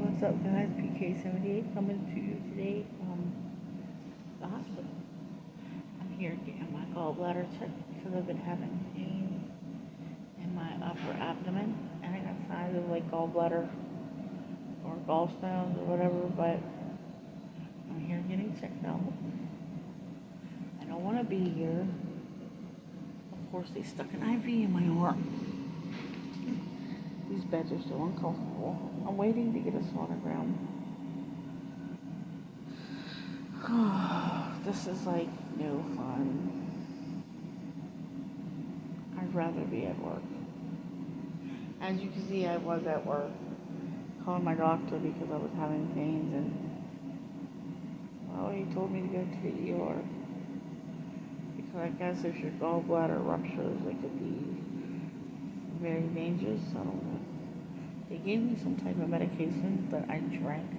What's up, guys? PK78 coming to you today from the hospital. I'm here getting my gallbladder checked because I've been having pain in my upper abdomen, and I got signs of like gallbladder or gallstones or whatever, but I'm here getting checked out. I don't want to be here. Of course, they stuck an IV in my arm. These beds are so uncomfortable. I'm waiting to get a sonogram. This is like no fun. I'd rather be at work. As you can see, I was at work calling my doctor because I was having pains, and well, he told me to go to the ER because I guess if your gallbladder ruptures, it could be very dangerous. I don't know. They gave me some type of medication that I drank.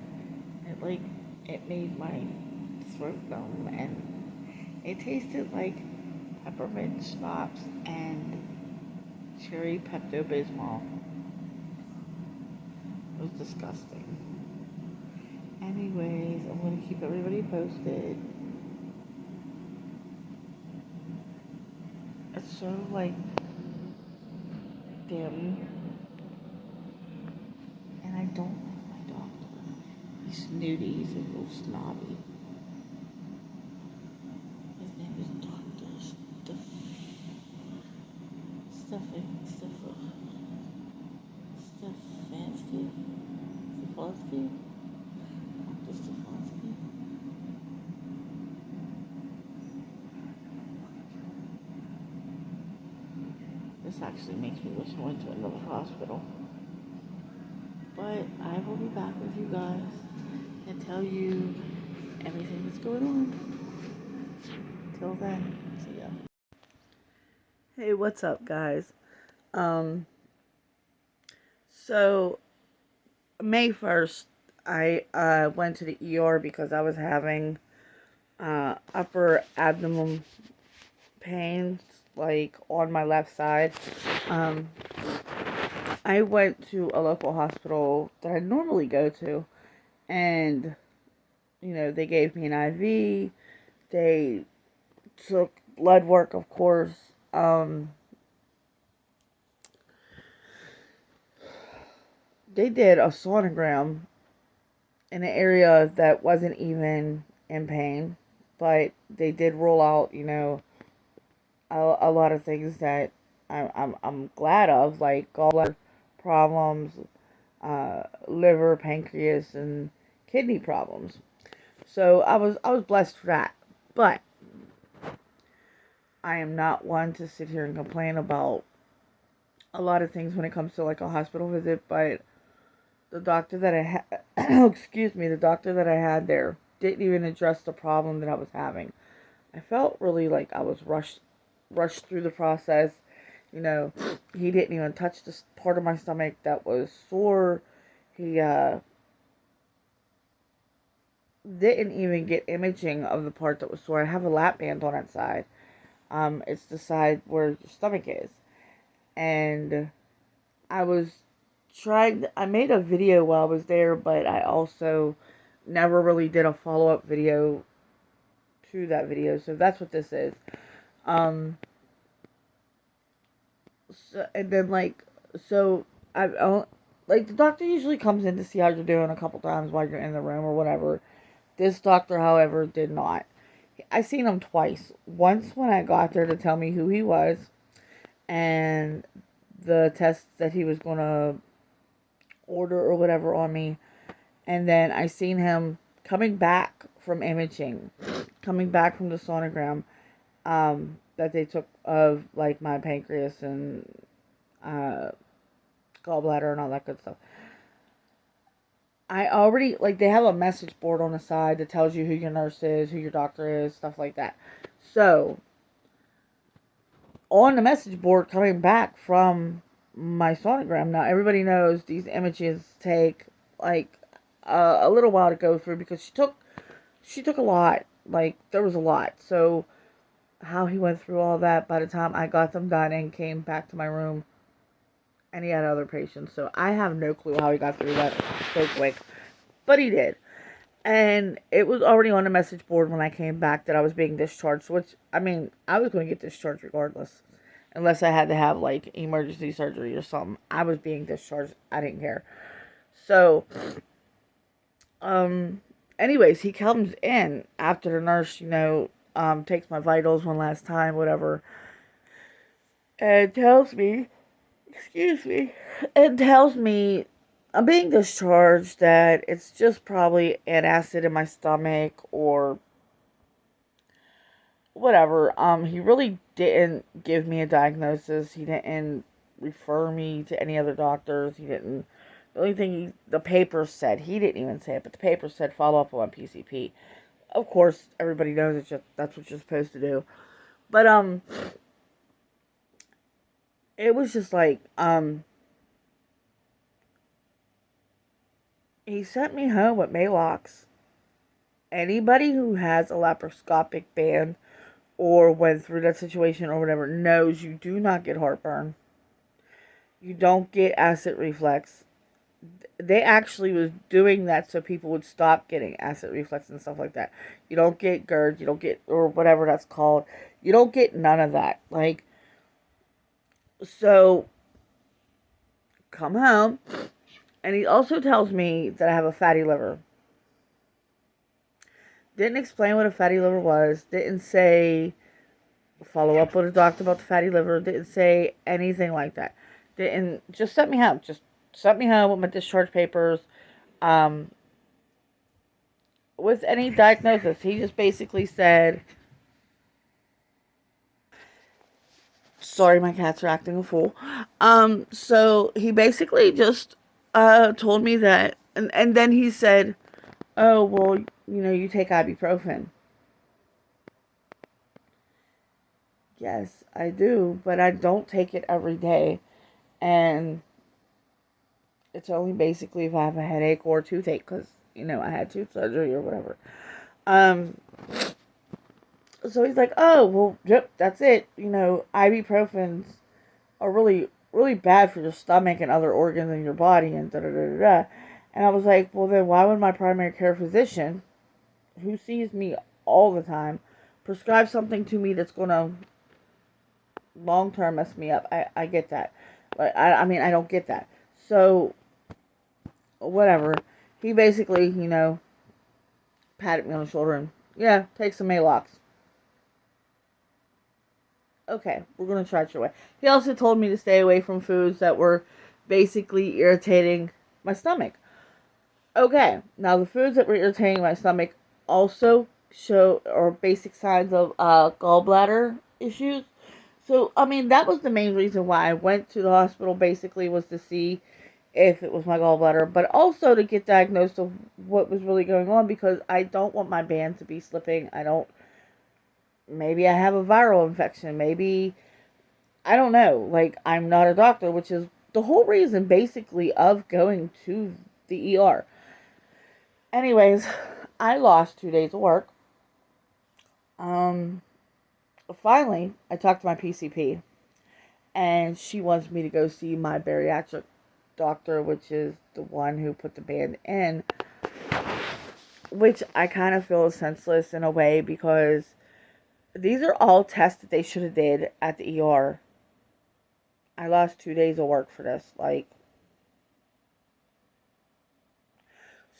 It made my throat numb, and it tasted like peppermint schnapps and cherry Pepto-Bismol. It was disgusting. Anyways, I'm going to keep everybody posted. It's so like dim, and I don't like my doctor. He's snooty, he's a little snobby. His name is Dr. Stefanski? Stefanski? Dr. Stefanski? This actually makes me wish I went to another hospital. But I will be back with you guys and tell you everything that's going on. Till then, see ya. Hey, what's up, guys? So May 1st, I went to the ER because I was having upper abdomen pains, like on my left side. I went to a local hospital that I normally go to, and they gave me an IV. They took blood work, of course. They did a sonogram in an area that wasn't even in pain, but they did rule out, a lot of things that I'm glad of, like gallbladder problems, liver, pancreas, and kidney problems. So I was blessed for that. But I am not one to sit here and complain about a lot of things when it comes to like a hospital visit, but the doctor that I had, excuse me, the doctor that I had there didn't even address the problem that I was having. I felt really like I was rushed through the process. He didn't even touch this part of my stomach that was sore. He didn't even get imaging of the part that was sore. I have a lap band on that side. It's the side where your stomach is. And I made a video while I was there, but I also never really did a follow-up video to that video. So that's what this is. And then the doctor usually comes in to see how you're doing a couple times while you're in the room or whatever. This doctor, however, did not. I seen him twice. Once when I got there to tell me who he was and the tests that he was going to order or whatever on me. And then I seen him coming back from imaging, coming back from the sonogram that they took of like my pancreas and gallbladder and all that good stuff. I already, they have a message board on the side that tells you who your nurse is, who your doctor is, stuff like that. So, on the message board coming back from my sonogram, now everybody knows these images take, a little while to go through because she took a lot. There was a lot. So, how he went through all that by the time I got them done and came back to my room, and he had other patients, so I have no clue how he got through that so quick. But he did. And it was already on the message board when I came back that I was being discharged, which, I mean, I was going to get discharged regardless. Unless I had to have, like, emergency surgery or something. I was being discharged. I didn't care. So, anyways, he comes in after the nurse, takes my vitals one last time, whatever, and tells me, excuse me, and tells me I'm being discharged, that it's just probably an acid in my stomach or whatever. He really didn't give me a diagnosis. He didn't refer me to any other doctors. He didn't. The only thing the paper said, he didn't even say it, but the paper said follow up on PCP. Of course, everybody knows that's what you're supposed to do. But it was just like he sent me home with Maalox. Anybody who has a laparoscopic band or went through that situation or whatever knows you do not get heartburn. You don't get acid reflux. They actually was doing that so people would stop getting acid reflux and stuff like that. You don't get GERD, you don't get, or whatever that's called. You don't get none of that. Like, so, come home, and he also tells me that I have a fatty liver. Didn't explain what a fatty liver was. Didn't say follow up with a doctor about the fatty liver. Didn't say anything like that. Didn't, just sent me home. Just sent me home with my discharge papers. With any diagnosis. He just basically said, sorry, my cats are acting a fool. So he basically just told me that, and then he said, oh, well, you take ibuprofen. Yes, I do, but I don't take it every day. And it's only basically if I have a headache or a toothache, because, I had tooth surgery or whatever. So he's like, oh, well, yep, that's it. Ibuprofens are really, really bad for your stomach and other organs in your body and da da da da da. And I was like, well, then why would my primary care physician, who sees me all the time, prescribe something to me that's going to long term mess me up? I get that. But I mean, I don't get that. So, whatever. He basically, patted me on the shoulder and, yeah, take some Maalox. Okay, we're going to try it your way. He also told me to stay away from foods that were basically irritating my stomach. Okay, now the foods that were irritating my stomach also show or basic signs of gallbladder issues. So, I mean, that was the main reason why I went to the hospital, basically, was to see if it was my gallbladder, but also to get diagnosed of what was really going on, because I don't want my band to be slipping. Maybe I have a viral infection. Maybe, I don't know. Like, I'm not a doctor, which is the whole reason, basically, of going to the ER. Anyways, I lost 2 days of work. Finally, I talked to my PCP, and she wants me to go see my bariatric doctor, which is the one who put the band in, which I kind of feel is senseless in a way, because these are all tests that they should have did at the ER. I lost 2 days of work for this. Like,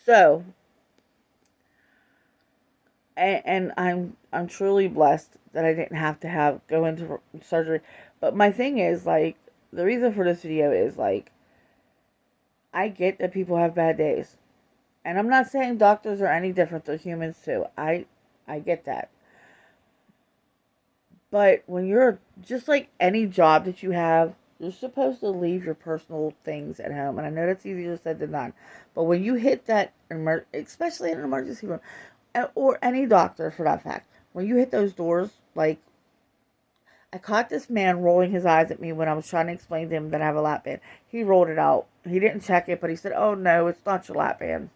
so, and I'm truly blessed that I didn't have to go into surgery. But my thing is, like, the reason for this video is, like, I get that people have bad days. And I'm not saying doctors are any different. They're humans too. I get that. But when you're, just like any job that you have, you're supposed to leave your personal things at home. And I know that's easier said than done. But when you hit that, especially in an emergency room, or any doctor for that fact, when you hit those doors, like, I caught this man rolling his eyes at me when I was trying to explain to him that I have a lap band. He rolled it out. He didn't check it, but he said, oh no, it's not your lap band.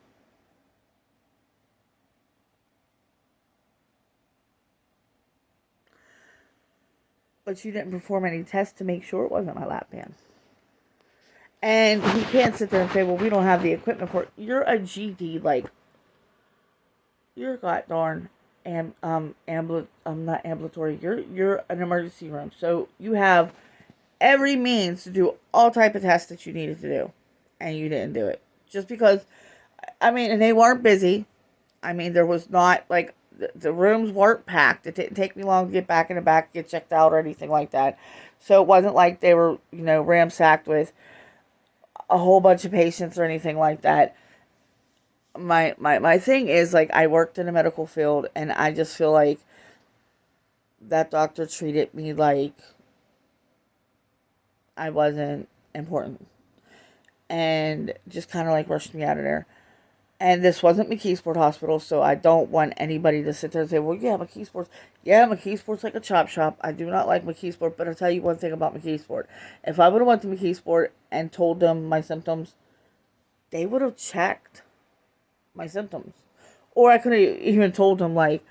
But you didn't perform any tests to make sure it wasn't my lap band. And he can't sit there and say, well, we don't have the equipment for it. You're a GD, like, you're god darn not ambulatory. You're an emergency room. So you have every means to do all type of tests that you needed to do. And you didn't do it. Just because, I mean, and they weren't busy. I mean, there was not, like, the rooms weren't packed. It didn't take me long to get back in the back, get checked out or anything like that. So it wasn't like they were, ramsacked with a whole bunch of patients or anything like that. My thing is, like, I worked in the medical field, and I just feel like that doctor treated me like I wasn't important, and just kind of like rushed me out of there. And this wasn't McKeesport Hospital, so I don't want anybody to sit there and say, well, McKeesport's like a chop shop. I do not like McKeesport, but I'll tell you one thing about McKeesport. If I would have went to McKeesport and told them my symptoms, they would have checked my symptoms. Or I could have even told them, like,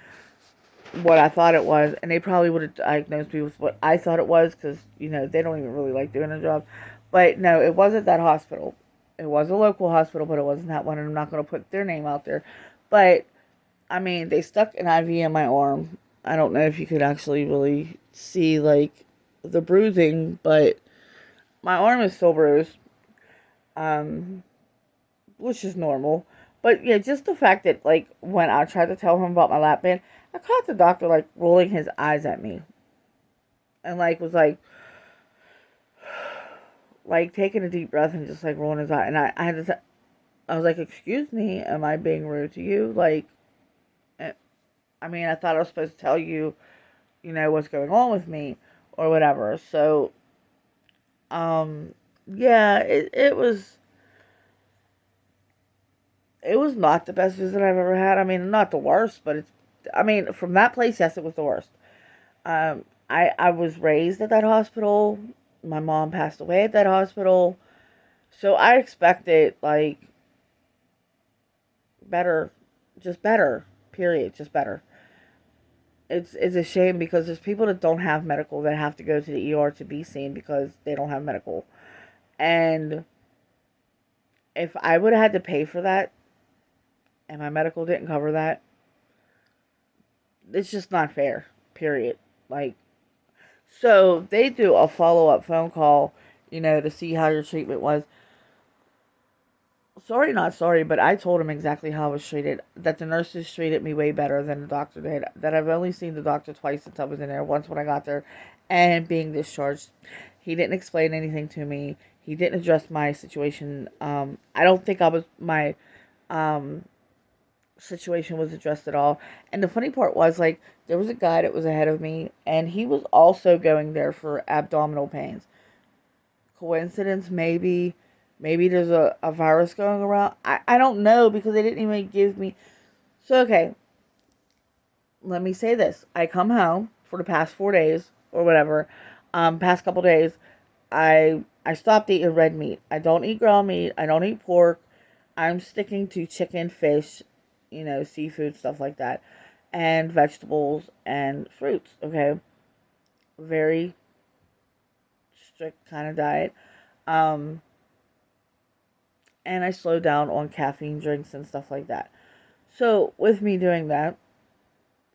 what I thought it was, and they probably would have diagnosed me with what I thought it was, because, they don't even really like doing their job. But no, it wasn't that hospital. It was a local hospital, but it wasn't that one, and I'm not going to put their name out there. But, I mean, they stuck an IV in my arm. I don't know if you could actually really see, like, the bruising, but my arm is still bruised, which is normal. But, yeah, just the fact that, like, when I tried to tell him about my lap band, I caught the doctor, like, rolling his eyes at me. And, like, was like taking a deep breath and just, like, rolling his eye. And I had to, I was like, excuse me, am I being rude to you? Like, I mean, I thought I was supposed to tell you, what's going on with me or whatever. So, yeah, it was not the best visit I've ever had. I mean, not the worst, but I mean, from that place, yes, it was the worst. I was raised at that hospital. My mom passed away at that hospital. So I expected, like, better, just better, period, just better. It's a shame because there's people that don't have medical that have to go to the ER to be seen because they don't have medical. And if I would have had to pay for that and my medical didn't cover that, it's just not fair, period. Like, so they do a follow-up phone call, to see how your treatment was. Sorry, not sorry, but I told him exactly how I was treated. That the nurses treated me way better than the doctor did. That I've only seen the doctor twice since I was in there. Once when I got there, and being discharged. He didn't explain anything to me. He didn't address my situation. I don't think my um, situation was addressed at all. And the funny part was, like, there was a guy that was ahead of me, and he was also going there for abdominal pains. Coincidence, maybe. Maybe there's a virus going around. I don't know because they didn't even give me. So, okay, let me say this. I come home for the past 4 days or whatever, past couple days. I stopped eating red meat. I don't eat ground meat. I don't eat pork. I'm sticking to chicken, fish, seafood, stuff like that, and vegetables and fruits, okay? Very strict kind of diet. Um, and I slowed down on caffeine drinks and stuff like that. So, with me doing that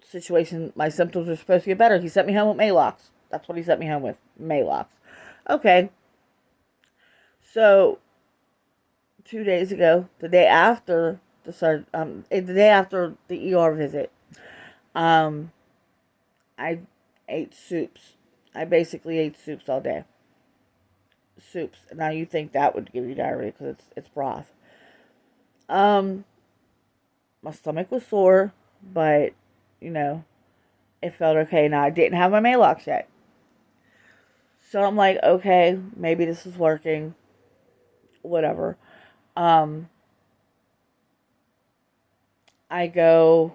situation, my symptoms were supposed to get better. He sent me home with Maalox. That's what he sent me home with, Maalox. Okay, so 2 days ago, the day after the day after the ER visit, um, I ate soups. I basically ate soups all day. Soups. Now you think that would give you diarrhea because it's broth. Um, my stomach was sore, but you know it felt okay. Now I didn't have my Maalox yet, so I'm like, okay, maybe this is working. Whatever. Um, I go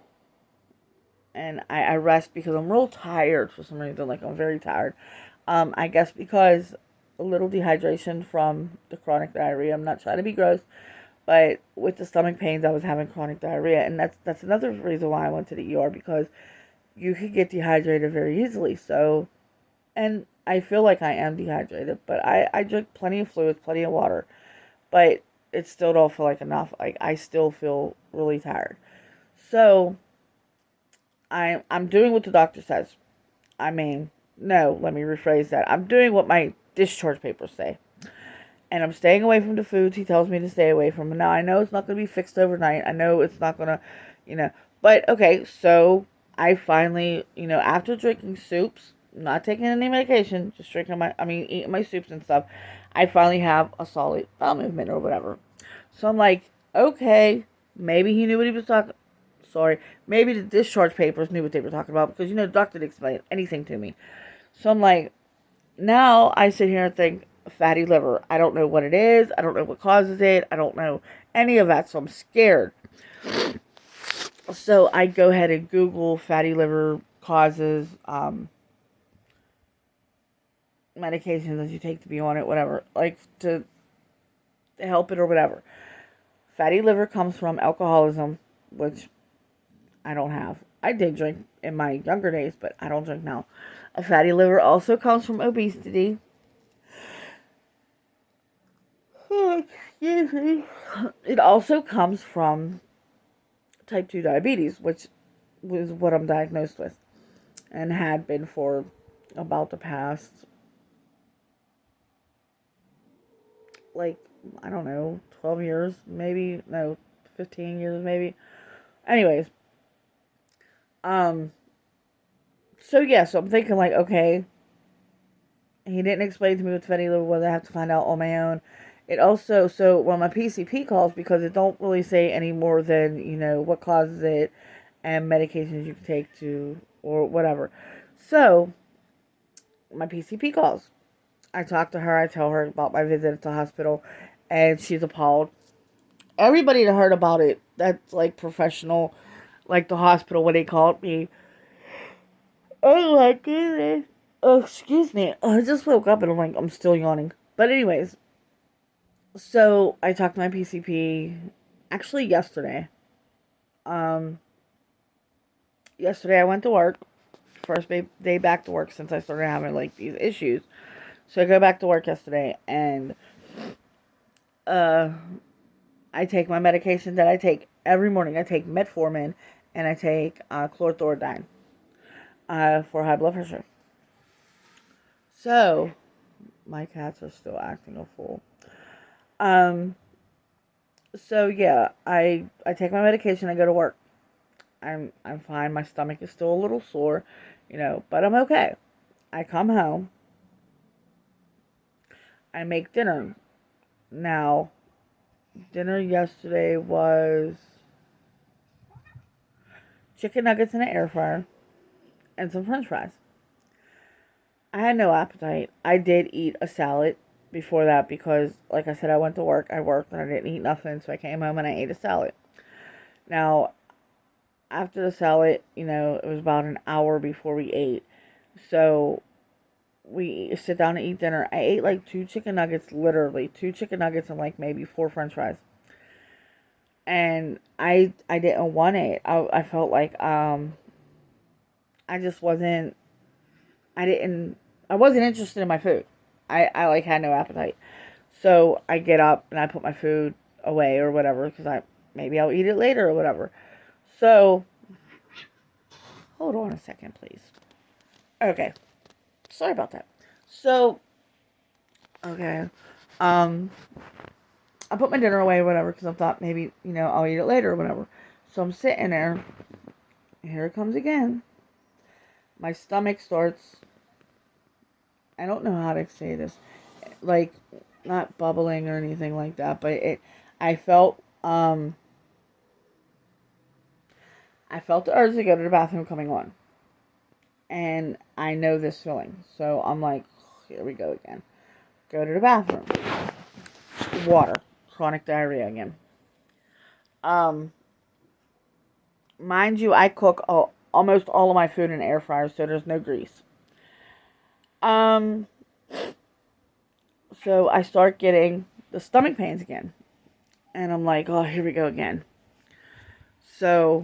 and I rest because I'm real tired for some reason. Like, I'm very tired. I guess because a little dehydration from the chronic diarrhea. I'm not trying to be gross, but with the stomach pains, I was having chronic diarrhea, and that's another reason why I went to the ER, because you could get dehydrated very easily. So, and I feel like I am dehydrated, but I drink plenty of fluids, plenty of water, but it still don't feel like enough. Like, I still feel really tired. So I'm doing what the doctor says. I mean, no, let me rephrase that. I'm doing what my discharge papers say. And I'm staying away from the foods he tells me to stay away from. Now, I know it's not going to be fixed overnight. I know it's not going to, you know. But, okay, so I finally, after drinking soups, not taking any medication, just eating my soups and stuff, I finally have a solid bowel movement or whatever. So I'm like, okay, maybe he knew what he was talking. Sorry, maybe the discharge papers knew what they were talking about because the doctor didn't explain anything to me. So I'm like, now I sit here and think fatty liver. I don't know what it is. I don't know what causes it. I don't know any of that. So I'm scared. So I go ahead and Google fatty liver causes, medications that you take to be on it, whatever, like to help it or whatever. Fatty liver comes from alcoholism, which I don't have. I did drink in my younger days, but I don't drink now. A fatty liver also comes from obesity. Excuse me. It also comes from type 2 diabetes, which was what I'm diagnosed with and had been for about the past, like, I don't know, 12 years, maybe, no, 15 years, maybe. Anyways, so yeah, so I'm thinking, like, okay, he didn't explain to me what fatty liver was. I have to find out on my own. It also, so when my PCP calls, because it don't really say any more than, what causes it and medications you can take to, or whatever. So, my PCP calls. I talk to her, I tell her about my visit at the hospital, and she's appalled. Everybody that heard about it, that's like professional, like the hospital when they called me. Oh my goodness. Oh, excuse me. I just woke up and I'm still yawning. But anyways, so I talked to my PCP actually yesterday. Um, Yesterday I went to work. First day back to work since I started having like these issues. So I go back to work yesterday and I take my medication that I take every morning. I take metformin and I take chlorothiazide for high blood pressure. So my cats are still acting a fool. So yeah, I take my medication. I go to work. I'm fine. My stomach is still a little sore, but I'm okay. I come home. I make dinner. Now, dinner yesterday was chicken nuggets in an air fryer and some French fries. I had no appetite. I did eat a salad before that because, like I said, I went to work. I worked and I didn't eat nothing, so I came home and I ate a salad. Now, after the salad, it was about an hour before we ate. So we sit down to eat dinner. I ate like 2 chicken nuggets, literally 2 chicken nuggets and like maybe 4 French fries. And I didn't want it. I felt like I just wasn't. I wasn't interested in my food. I like had no appetite. So I get up and I put my food away or whatever because maybe I'll eat it later or whatever. So hold on a second, please. Okay. Sorry about that. So, okay. I put my dinner away or whatever because I thought maybe, I'll eat it later or whatever. So I'm sitting there. Here it comes again. My stomach starts, I don't know how to say this, like, not bubbling or anything like that, but I felt the urge to go to the bathroom coming on. And I know this feeling. So I'm like, here we go again. Go to the bathroom. Water. Chronic diarrhea again. Mind you, I cook almost all of my food in air fryer, so there's no grease. So I start getting the stomach pains again. And I'm like, oh, here we go again. So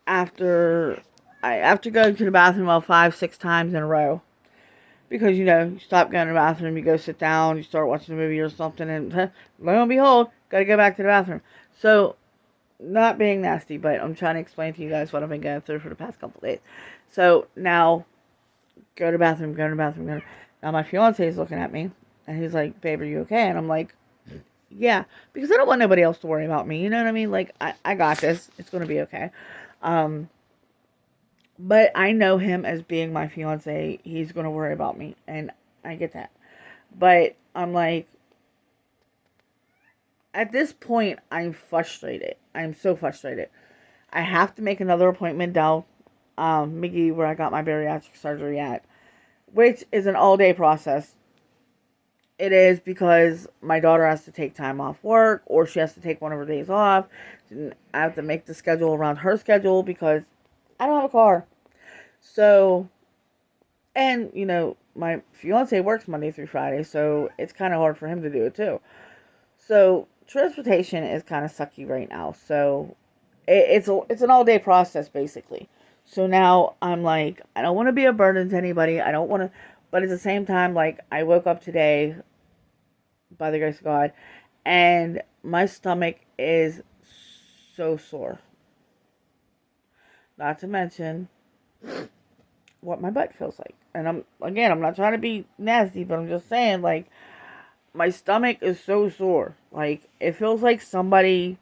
after going to the bathroom about 5-6 times in a row, Because, you stop going to the bathroom, you go sit down, you start watching a movie or something, and lo and behold, gotta go back to the bathroom. So, not being nasty, but I'm trying to explain to you guys what I've been going through for the past couple days. So, now, go to the bathroom, go to the bathroom. Now, my fiance is looking at me, and he's like, babe, are you okay? And I'm like, yeah, because I don't want nobody else to worry about me, you know what I mean? Like, I got this, it's gonna be okay. But I know him as being my fiance. He's going to worry about me. And I get that. But I'm like, at this point, I'm frustrated. I'm so frustrated. I have to make another appointment down Miggy, where I got my bariatric surgery at, which is an all-day process. It is because my daughter has to take time off work, or she has to take one of her days off. I have to make the schedule around her schedule because I don't have a car. So, and, my fiance works Monday through Friday, so it's kind of hard for him to do it too. So, transportation is kind of sucky right now. So, it's an all-day process, basically. So now I'm like, I don't want to be a burden to anybody. I don't want to, but at the same time, like, I woke up today, by the grace of God, and my stomach is so sore. Not to mention what my butt feels like. And I'm not trying to be nasty, but I'm just saying, like, my stomach is so sore. Like, it feels like somebody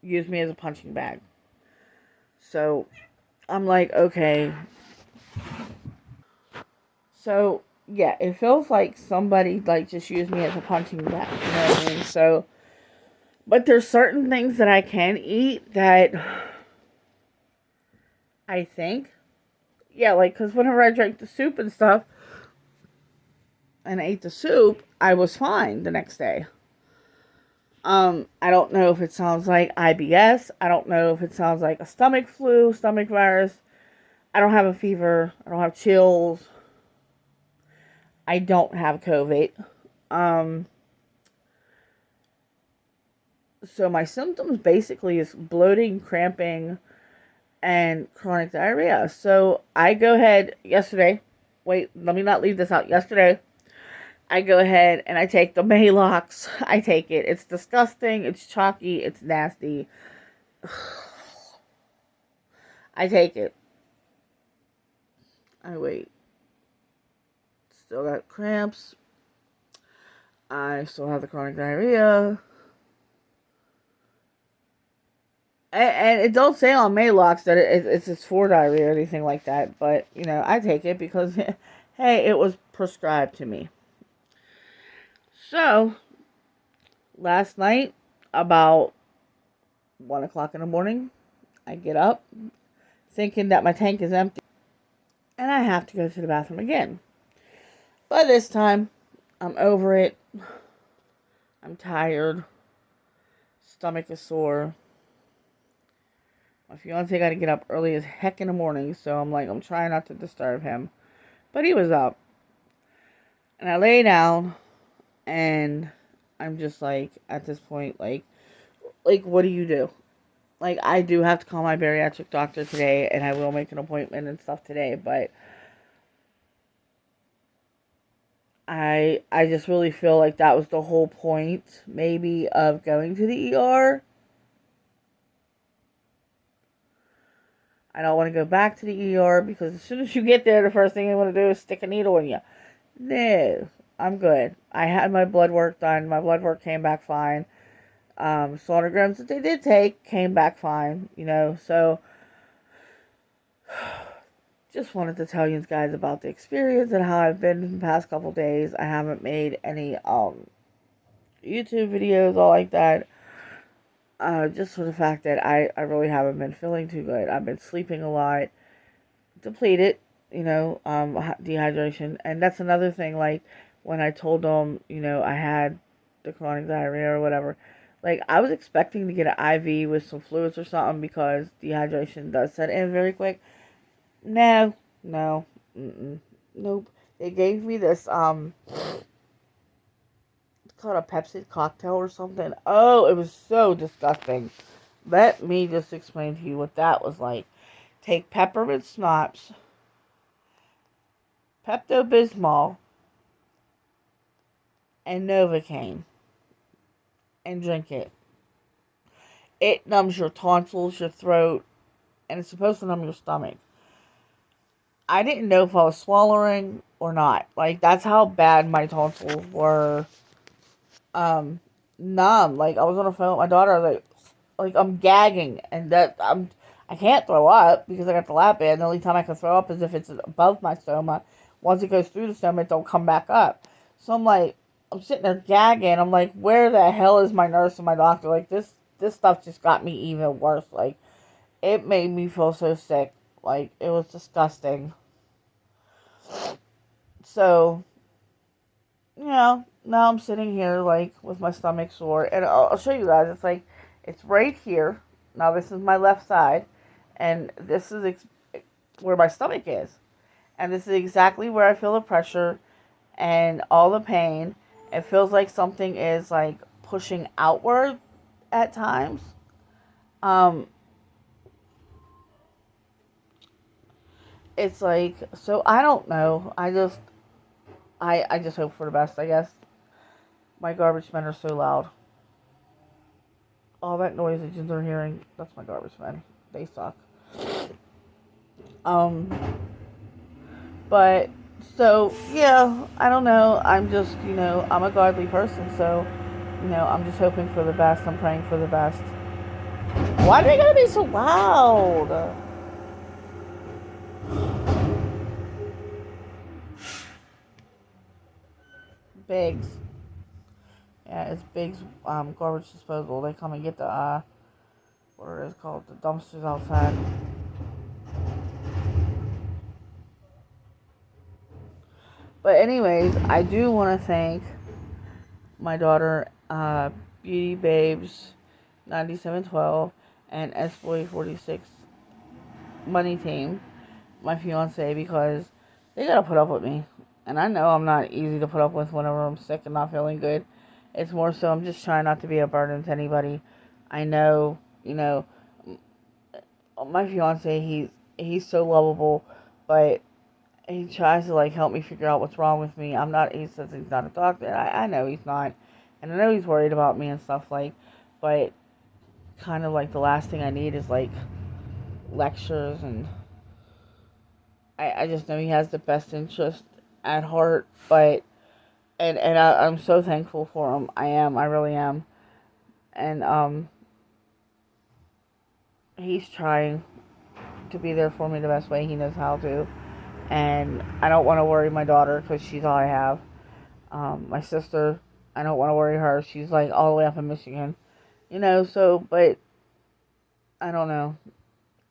used me as a punching bag. So, I'm like, okay. So, yeah, it feels like somebody, like, just used me as a punching bag. You know what I mean? So, but there's certain things that I can eat that I think, yeah, like, because whenever I drank the soup and stuff, and ate the soup, I was fine the next day. I don't know if it sounds like IBS. I don't know if it sounds like a stomach flu, stomach virus. I don't have a fever. I don't have chills. I don't have COVID. So my symptoms basically is bloating, cramping, and chronic diarrhea. So I go ahead yesterday. Wait, let me not leave this out. Yesterday, I go ahead and I take the Maalox. I take it. It's disgusting. It's chalky. It's nasty. I take it. I wait. Still got cramps. I still have the chronic diarrhea. And it don't say on Maalox that it's for diarrhea or anything like that. But, I take it because, hey, it was prescribed to me. So, last night, about 1 o'clock in the morning, I get up thinking that my tank is empty. And I have to go to the bathroom again. But this time, I'm over it. I'm tired. Stomach is sore. My fiance got to get up early as heck in the morning. So I'm like, I'm trying not to disturb him. But he was up. And I lay down. And I'm just like, at this point, like, what do you do? Like, I do have to call my bariatric doctor today, and I will make an appointment and stuff today, but I just really feel like that was the whole point, maybe, of going to the ER. I don't want to go back to the ER, because as soon as you get there, the first thing they want to do is stick a needle in you. No, I'm good. I had my blood work done. My blood work came back fine. Sonograms that they did take came back fine, so just wanted to tell you guys about the experience and how I've been in the past couple days. I haven't made any YouTube videos all like that, just for the fact that I really haven't been feeling too good. I've been sleeping a lot, depleted, dehydration, and that's another thing. Like, when I told them, I had the chronic diarrhea or whatever, like, I was expecting to get an IV with some fluids or something, because dehydration does set in very quick. No, nope. They gave me this, it's called a Pepsi cocktail or something. Oh, it was so disgusting. Let me just explain to you what that was like. Take peppermint schnapps, Pepto-Bismol and Novocaine and drink it. It numbs your tonsils, your throat, and it's supposed to numb your stomach. I didn't know if I was swallowing or not. Like, that's how bad my tonsils were numb. Like, I was on the phone with my daughter, I was like I'm gagging, and I can't throw up because I got the lap band. The only time I can throw up is if it's above my stoma. Once it goes through the stoma, it don't come back up. So I'm sitting there gagging. I'm like, where the hell is my nurse and my doctor? Like, this stuff just got me even worse. Like, it made me feel so sick. Like, it was disgusting. So, now I'm sitting here, like, with my stomach sore. And I'll show you guys. It's like, it's right here. Now, this is my left side. And this is where my stomach is. And this is exactly where I feel the pressure and all the pain. It feels like something is, like, pushing outward at times. It's like, so I don't know. I just hope for the best, I guess. My garbage men are so loud. All that noise that you're hearing, that's my garbage men. They suck. But, so, yeah, I don't know. I'm just, I'm a godly person, so, I'm just hoping for the best. I'm praying for the best. Why are they gonna be so loud? Biggs. Yeah, it's Biggs garbage disposal. They come and get the what are it called? The dumpsters outside. But anyways, I do want to thank my daughter, Beauty Babes 9712 and S-Boy 46 Money Team, my fiance, because they gotta put up with me. And I know I'm not easy to put up with whenever I'm sick and not feeling good. It's more so I'm just trying not to be a burden to anybody. I know, my fiance, he's so lovable, but he tries to, like, help me figure out what's wrong with me. He says he's not a doctor. I know he's not. And I know he's worried about me and stuff, like, but kind of like the last thing I need is, like, lectures, and I just know he has the best interest at heart, but, I'm so thankful for him. I really am. And, he's trying to be there for me the best way he knows how to. And I don't want to worry my daughter because she's all I have. My sister, I don't want to worry her. She's, like, all the way up in Michigan. So, but I don't know.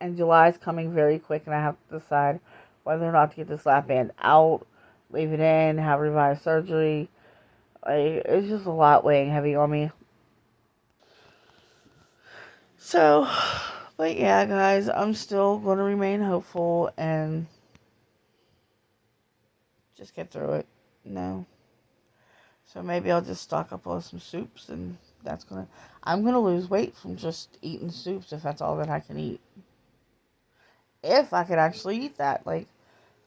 And July's coming very quick, and I have to decide whether or not to get this lap band out, leave it in, have revised surgery. Like, it's just a lot weighing heavy on me. So, but yeah, guys, I'm still going to remain hopeful and just get through it. So maybe I'll just stock up on some soups, and I'm gonna lose weight from just eating soups if that's all that I can eat. If I could actually eat that. Like,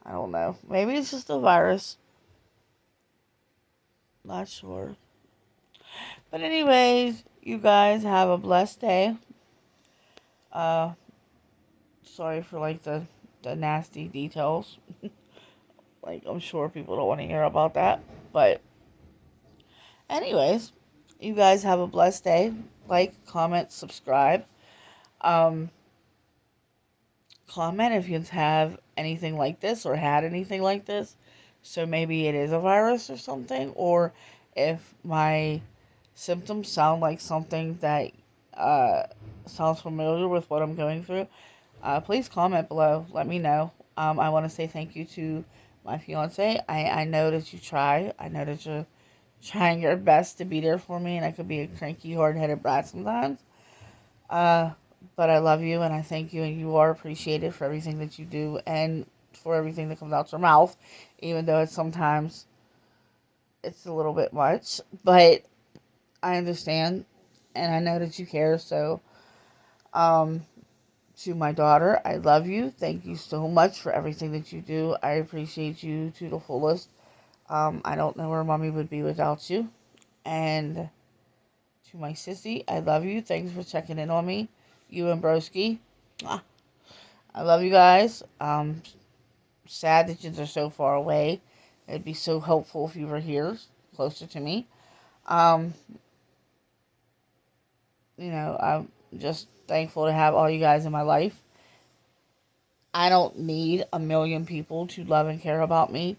I don't know. Maybe it's just a virus. Not sure. But anyways, you guys have a blessed day. Uh, Sorry for, like, the nasty details. Like, I'm sure people don't want to hear about that. But anyways, you guys have a blessed day. Like, comment, subscribe. Um, Comment if you have anything like this or had anything like this. So maybe it is a virus or something. Or if my symptoms sound like something that sounds familiar with what I'm going through. Please comment below. Let me know. I want to say thank you to my fiance. I know that you try. I know that you're trying your best to be there for me, and I could be a cranky, hard-headed brat sometimes. But I love you, and I thank you, and you are appreciated for everything that you do and for everything that comes out your mouth, even though sometimes it's a little bit much. But I understand, and I know that you care. So, To my daughter, I love you. Thank you so much for everything that you do. I appreciate you to the fullest. I don't know where mommy would be without you. And to my sissy, I love you. Thanks for checking in on me. You and Broski. Mwah. I love you guys. Sad that you are so far away. It'd be so helpful if you were here, closer to me. Um, I'm just thankful to have all you guys in my life. I don't need a million people to love and care about me.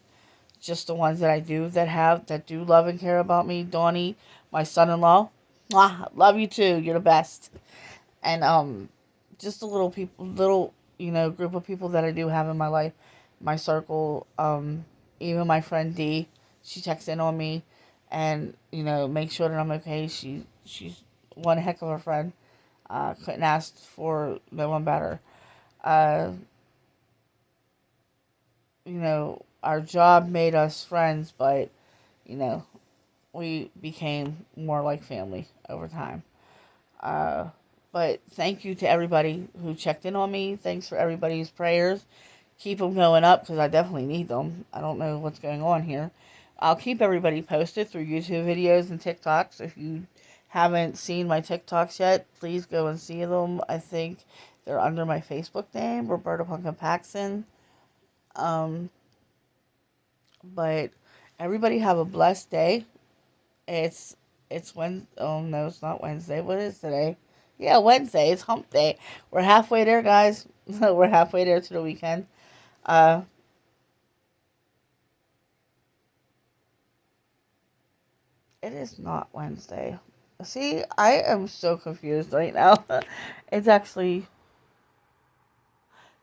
Just the ones that I do that do love and care about me. Donnie, my son-in-law. Mwah, love you too. You're the best. And just a little group of people that I do have in my life, my circle. Even my friend D, she checks in on me, and make sure that I'm okay. She's one heck of a friend. Couldn't ask for no one better. Uh, our job made us friends, but we became more like family over time. Uh, but thank you to everybody who checked in on me. Thanks for everybody's prayers. Keep them going up because I definitely need them. I don't know what's going on here. I'll keep everybody posted through YouTube videos and TikToks. If you haven't seen my TikToks yet, please go and see them. I think they're under my Facebook name, Roberta Pumpkin Paxson. But everybody have a blessed day. It's when oh no, it's not Wednesday. What is today? Yeah, Wednesday. It's hump day. We're halfway there, guys. We're halfway there to the weekend. Uh it is not Wednesday. See, I am so confused right now. It's actually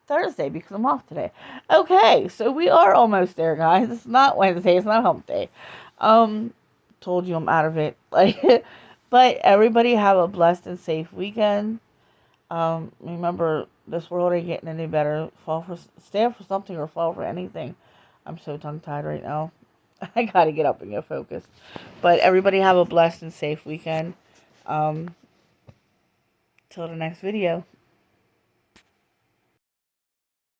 Thursday because I'm off today. Okay, so we are almost there, guys. It's not Wednesday. It's not hump day. Um, Told you I'm out of it. Like, but everybody have a blessed and safe weekend. Remember, this world ain't getting any better. Stand for something or fall for anything. I'm so tongue tied right now. I gotta get up and get focused. But everybody have a blessed and safe weekend. Till the next video.